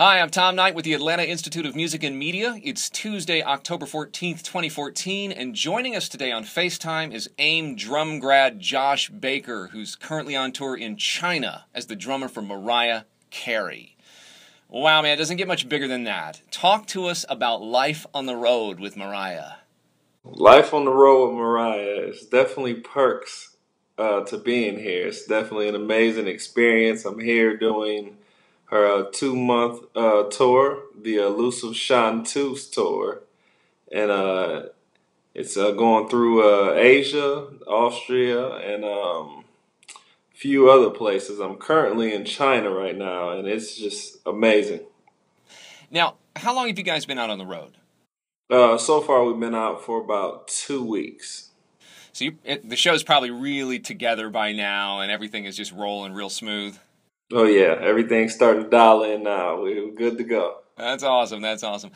Hi, I'm Tom Knight with the Atlanta Institute of Music and Media. It's Tuesday, October 14th, 2014, and joining us today on FaceTime is AIM drum grad Josh Baker, who's currently on tour in China as the drummer for Mariah Carey. Wow, man, it doesn't get much bigger than that. Talk to us about life on the road with Mariah. Life on the road with Mariah is definitely perks to being here. It's definitely an amazing experience. I'm here doing her 2-month tour, the Elusive Chanteuse tour, and it's going through Asia, Austria, and a few other places. I'm currently in China right now, and it's just amazing. Now, how long have you guys been out on the road? So far, we've been out for about 2 weeks. So the show's probably really together by now, and everything is just rolling real smooth. Oh yeah, everything's starting to dial in now. We're good to go. That's awesome. That's awesome.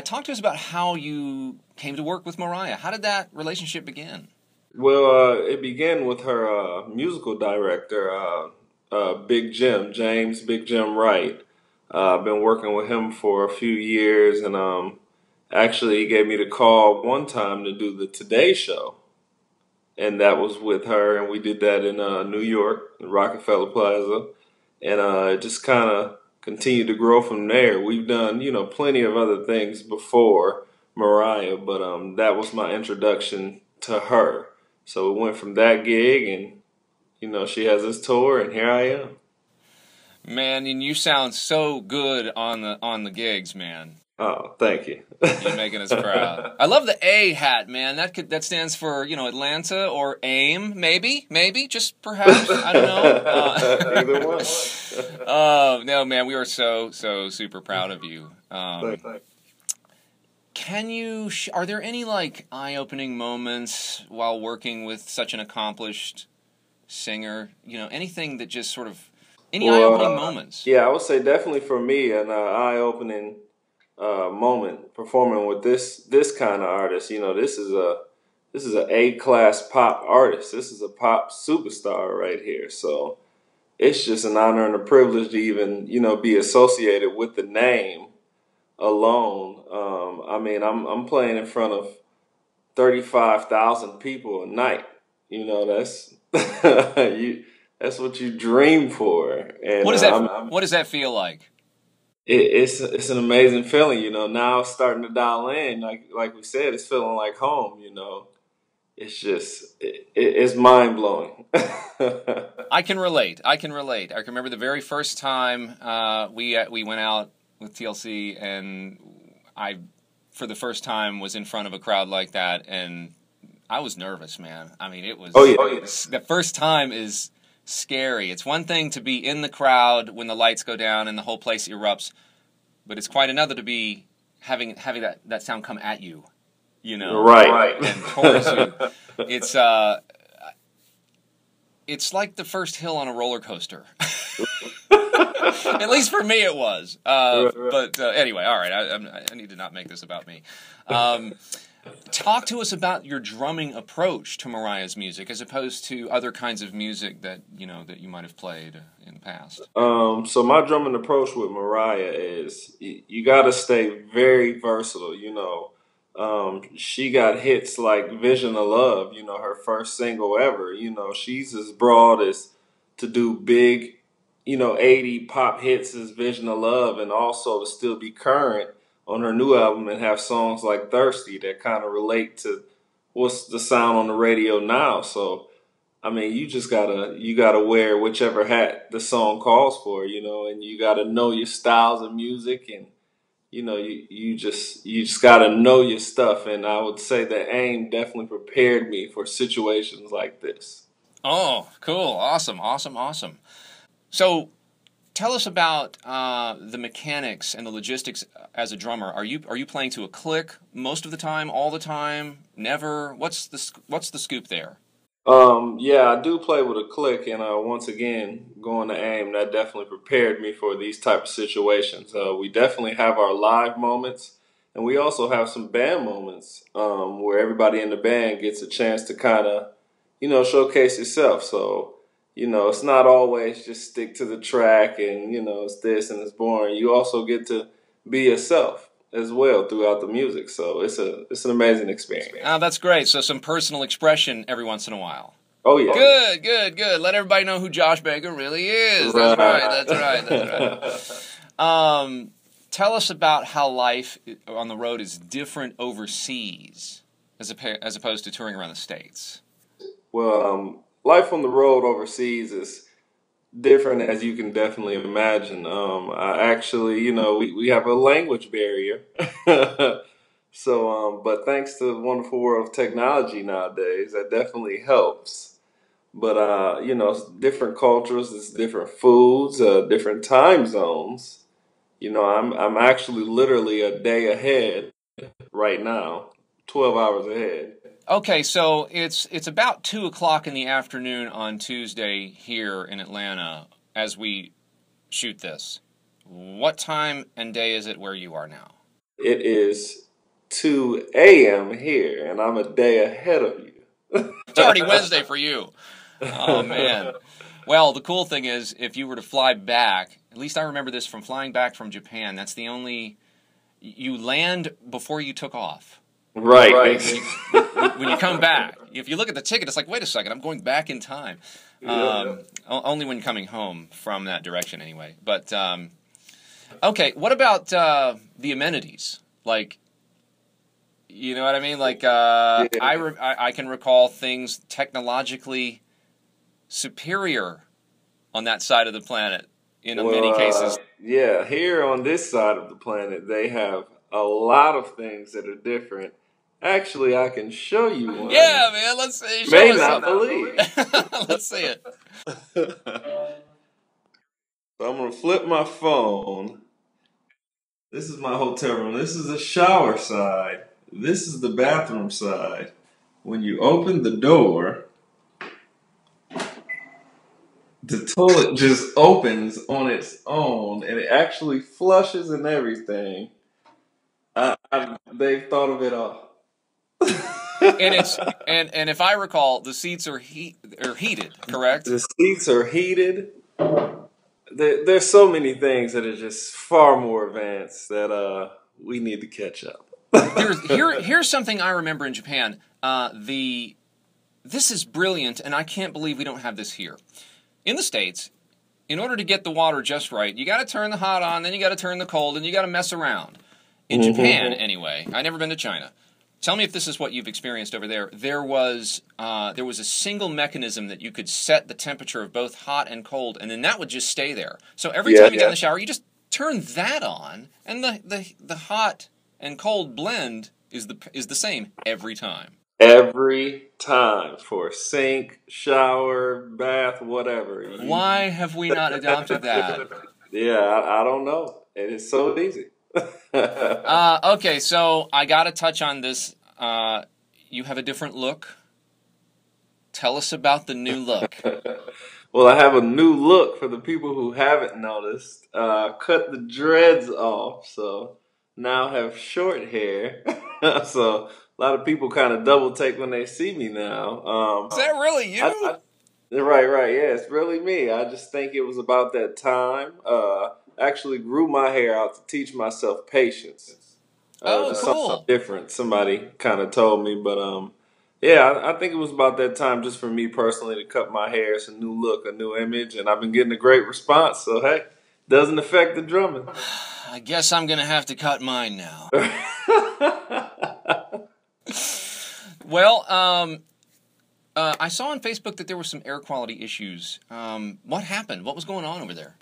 Talk to us about how you came to work with Mariah. How did that relationship begin? Well, it began with her musical director, James Big Jim Wright. I've been working with him for a few years, and actually he gave me the call one time to do the Today Show, and that was with her, and we did that in New York, Rockefeller Plaza. And it just kind of continued to grow from there. We've done, plenty of other things before Mariah, but that was my introduction to her. So it went from that gig, and, she has this tour, and here I am. Man, and you sound so good on the gigs, man. Oh, thank you. You're making us proud. I love the A hat, man. That stands for, Atlanta or AIM, maybe, just perhaps. I don't know. Either one. Oh no, man, we are so super proud of you. Thanks. Are there any eye-opening moments while working with such an accomplished singer? Anything that just sort of any eye-opening moments? Yeah, I would say definitely for me an eye-opening moment performing with this kind of artist. This is a A-class pop artist. This is a pop superstar right here. So it's just an honor and a privilege to even be associated with the name alone. I'm playing in front of 35,000 people a night. That's that's what you dream for. And what does that feel like? It's an amazing feeling, Now it's starting to dial in, like we said, it's feeling like home, It's just it's mind blowing. I can relate. I can remember the very first time we went out with TLC, and I, for the first time, was in front of a crowd like that, and I was nervous, man. I mean, it was. Oh yeah. The first time is scary. It's one thing to be in the crowd when the lights go down and the whole place erupts, but it's quite another to be having that sound come at you, Right. and towards you. It's like the first hill on a roller coaster. At least for me it was. But anyway, all right, I need to not make this about me. Talk to us about your drumming approach to Mariah's music, as opposed to other kinds of music that you might have played in the past. So my drumming approach with Mariah is you got to stay very versatile. She got hits like "Vision of Love," her first single ever. She's as broad as to do big, 80 pop hits as "Vision of Love," and also to still be current on her new album and have songs like "Thirsty" that kind of relate to what's the sound on the radio now. So, you just gotta wear whichever hat the song calls for, and you gotta know your styles of music, and you just gotta know your stuff. And I would say that AIM definitely prepared me for situations like this. Oh, cool, awesome. So, tell us about the mechanics and the logistics as a drummer. Are you playing to a click most of the time, all the time, never? What's the scoop there? Yeah, I do play with a click, and once again, going to AIM, that definitely prepared me for these type of situations. We definitely have our live moments, and we also have some band moments where everybody in the band gets a chance to kind of, showcase yourself. So it's not always just stick to the track and, it's this and it's boring. You also get to be yourself as well throughout the music. So it's an amazing experience. Oh, that's great. So some personal expression every once in a while. Oh, yeah. Good, good, good. Let everybody know who Josh Baker really is. That's right, that's right. Tell us about how life on the road is different overseas as opposed to touring around the States. Well, life on the road overseas is different, as you can definitely imagine. I actually, we have a language barrier. So, but thanks to the wonderful world of technology nowadays, that definitely helps. But, it's different cultures, it's different foods, different time zones. I'm actually literally a day ahead right now, 12 hours ahead. Okay, so it's about 2 o'clock in the afternoon on Tuesday here in Atlanta as we shoot this. What time and day is it where you are now? It is 2 a.m. here, and I'm a day ahead of you. It's already Wednesday for you. Oh, man. Well, the cool thing is, if you were to fly back, at least I remember this from flying back from Japan, that's the only... You land before you took off. Right. When you come back, if you look at the ticket, it's like, wait a second, I'm going back in time. Only when coming home from that direction, anyway. But okay, what about the amenities? Like, you know what I mean? Like, Yeah. I can recall things technologically superior on that side of the planet in many cases. Yeah, here on this side of the planet, they have a lot of things that are different. Actually, I can show you one. Yeah, man, let's see. May not believe. Let's see it. So I'm going to flip my phone. This is my hotel room. This is the shower side. This is the bathroom side. When you open the door, the toilet just opens on its own, and it actually flushes and everything. They've thought of it all. And if I recall, the seats are heated, correct? The seats are heated. There's so many things that are just far more advanced that we need to catch up. Here's something I remember in Japan. This is brilliant, and I can't believe we don't have this here. In the States, in order to get the water just right, you got to turn the hot on, then you got to turn the cold, and you got to mess around. In Japan, anyway, I've never been to China. Tell me if this is what you've experienced over there. There was a single mechanism that you could set the temperature of both hot and cold, and then that would just stay there. So every time you get in the shower, you just turn that on, and the hot and cold blend is the same every time. Every time for sink, shower, bath, whatever. Why have we not adopted that? Yeah, I don't know. It is so easy. Okay, so I got to touch on this. You have a different look. Tell us about the new look. Well, I have a new look for the people who haven't noticed. Cut the dreads off, so now have short hair. So a lot of people kind of double take when they see me now. Is that really you? Right. Yeah, it's really me. I just think it was about that time. Actually grew my hair out to teach myself patience. Oh, cool. Something different. Somebody kind of told me, but yeah, I think it was about that time just for me personally to cut my hair. It's a new look, a new image, and I've been getting a great response. So hey, doesn't affect the drumming. I guess I'm gonna have to cut mine now. Well, I saw on Facebook that there were some air quality issues. What happened? What was going on over there?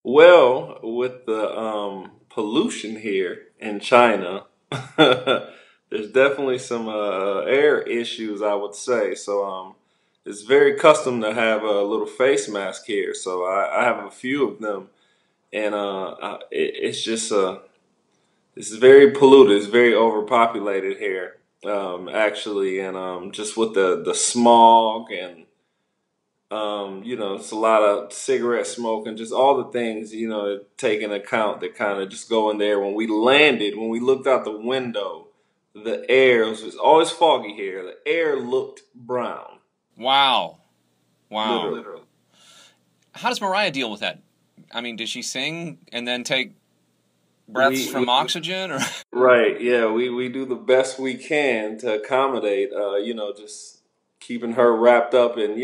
Well, with the pollution here in China, there's definitely some air issues, I would say. So it's very custom to have a little face mask here. So I have a few of them, and it's just it's very polluted. It's very overpopulated here, actually, and just with the smog and it's a lot of cigarette smoke and just all the things, take into account that kind of just go in there. When we landed, when we looked out the window, the air was always foggy here. The air looked brown. Wow. Literally. How does Mariah deal with that? I mean, does she sing and then take breaths from oxygen, or? Right, yeah, we do the best we can to accommodate, just keeping her wrapped up and,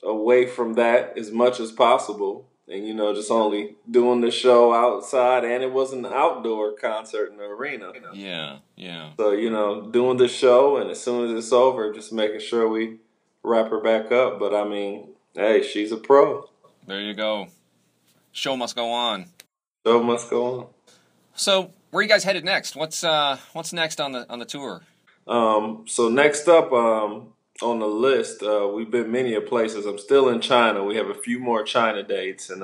away from that as much as possible. And, just only doing the show outside, and it was an outdoor concert in the arena. Yeah, yeah. So, doing the show, and as soon as it's over, just making sure we wrap her back up. But, I mean, hey, she's a pro. There you go. Show must go on. Show must go on. So, where are you guys headed next? What's next on the tour? So next up on the list, we've been many places. I'm still in China. We have a few more China dates, and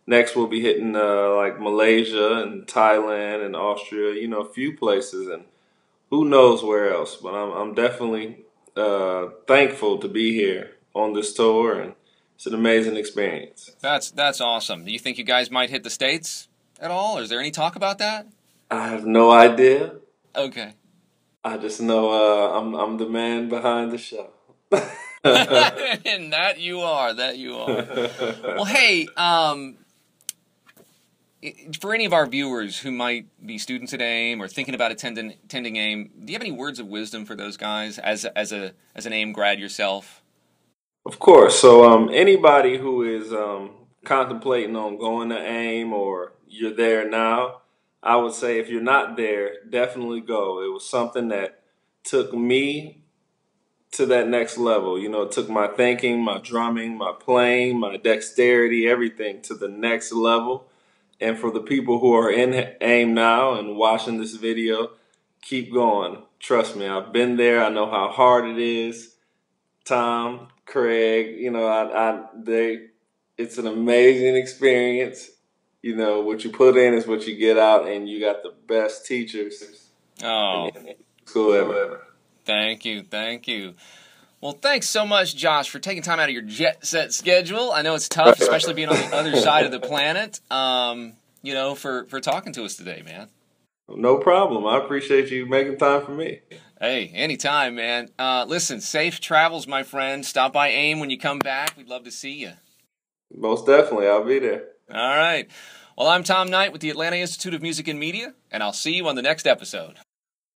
next we'll be hitting like Malaysia and Thailand and Austria. A few places, and who knows where else. But I'm definitely thankful to be here on this tour, and it's an amazing experience. That's awesome. Do you think you guys might hit the States at all? Is there any talk about that? I have no idea. Okay. I just know I'm the man behind the show. And that you are. Well, hey, for any of our viewers who might be students at AIM or thinking about attending AIM, do you have any words of wisdom for those guys as an AIM grad yourself? Of course. So anybody who is contemplating on going to AIM, or you're there now, I would say if you're not there, definitely go. It was something that took me to that next level. It took my thinking, my drumming, my playing, my dexterity, everything to the next level. And for the people who are in AIM now and watching this video, keep going. Trust me, I've been there. I know how hard it is. Tom, Craig, it's an amazing experience. What you put in is what you get out, and you got the best teachers in school ever. Thank you. Well, thanks so much, Josh, for taking time out of your jet set schedule. I know it's tough, especially being on the other side of the planet, for talking to us today, man. No problem. I appreciate you making time for me. Hey, anytime, man. Listen, safe travels, my friend. Stop by AIM when you come back. We'd love to see you. Most definitely. I'll be there. All right. Well, I'm Tom Knight with the Atlanta Institute of Music and Media, and I'll see you on the next episode.